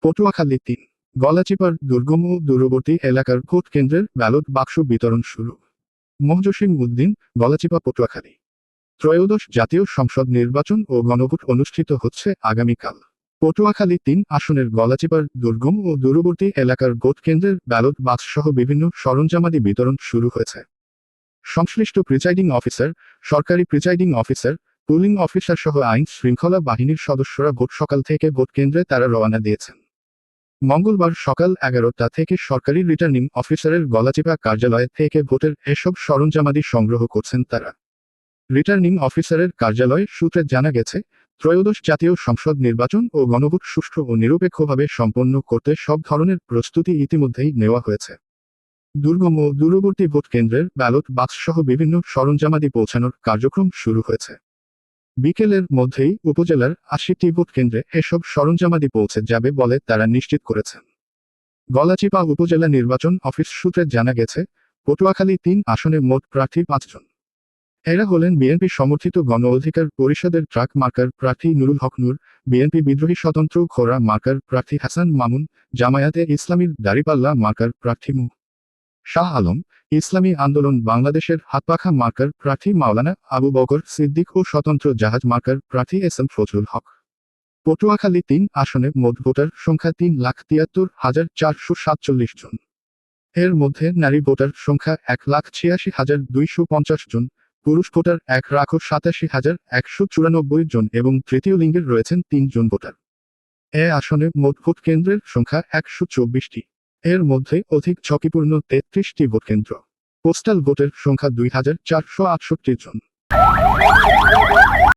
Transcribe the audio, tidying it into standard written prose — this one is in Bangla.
পটুয়াখালী ৩ গলাচিপার দুর্গম ও দূরবর্তী এলাকার ভোট কেন্দ্রের ব্যালট বাক্স বিতরণ শুরু। মহজসিম উদ্দিন, গলাচিপা, পটুয়াখালী। ত্রয়োদশ জাতীয় সংসদ নির্বাচন ও গণভোট অনুষ্ঠিত হচ্ছে আগামীকাল। পটুয়াখালী ৩ আসনের গলাচিপার দুর্গম ও দূরবর্তী এলাকার ভোট কেন্দ্রের ব্যালট বাক্সসহ বিভিন্ন সরঞ্জামাদি বিতরণ শুরু হয়েছে। সংশ্লিষ্ট প্রিজাইডিং অফিসার, সরকারি প্রিজাইডিং অফিসার, পুলিং অফিসার সহ আইন শৃঙ্খলা বাহিনীর সদস্যরা ভোট সকাল থেকে ভোট কেন্দ্রে তারা রওনা দিয়েছেন। মঙ্গলবার সকাল 11টা থেকে সরকারি রিটার্নিং অফিসারের গলাচিপা কার্যালয় থেকে ভোটের এসব সরঞ্জামাদি সংগ্রহ করছেন তারা। রিটার্নিং অফিসারের কার্যালয় সূত্রে জানা গেছে, ত্রয়োদশ জাতীয় সংসদ নির্বাচন ও গণভোট সুষ্ঠু ও নিরপেক্ষভাবে সম্পন্ন করতে সব ধরনের প্রস্তুতি ইতিমধ্যেই নেওয়া হয়েছে। দুর্গম ও দূরবর্তী ভোট কেন্দ্রের ব্যালট বাক্সসহ বিভিন্ন সরঞ্জামাদি পৌঁছানোর কার্যক্রম শুরু হয়েছে। বিকেলের মধ্যেই উপজেলার ৮০টি ভোট কেন্দ্রে এসব সরঞ্জামাদি পৌঁছে যাবে বলে তারা নিশ্চিত করেছেন। গলাচিপা উপজেলা নির্বাচন অফিস সূত্রে জানা গেছে, পটুয়াখালী ৩ আসনে মোট প্রার্থী ৫ জন। এরা হলেন বিএনপি সমর্থিত গণ অধিকার পরিষদের ট্রাক মার্কার প্রার্থী নুরুল হক নূর, বিএনপি বিদ্রোহী স্বতন্ত্র খোরা মার্কার প্রার্থী হাসান মামুন, জামায়াতে ইসলামীর দাড়িপাল্লা মার্কার প্রার্থী মু. শাহ আলম, ইসলামী আন্দোলন বাংলাদেশের হাতপাখা মার্কার প্রার্থী মাওলানা আবু বকর সিদ্দিক ও স্বতন্ত্র জাহাজ মার্কার প্রার্থী এস এম ফজলুল হক। পটুয়াখালী ৩ আসনে মোট ভোটার সংখ্যা ৩,৭৩,৪৪৭ জন। এর মধ্যে নারী ভোটার সংখ্যা ১,৮৬,২৫০ জন, পুরুষ ভোটার ১,৮৭,১৯৪ জন এবং তৃতীয় লিঙ্গের রয়েছেন ৩ জন ভোটার। এ আসনে মোট ভোট কেন্দ্রের সংখ্যা ১২৪টি। এর মধ্যে অধিক ঝুঁকিপূর্ণ ৩৩টি ভোটকেন্দ্র। পোস্টাল ভোটের সংখ্যা ২,৪৬৮ জন।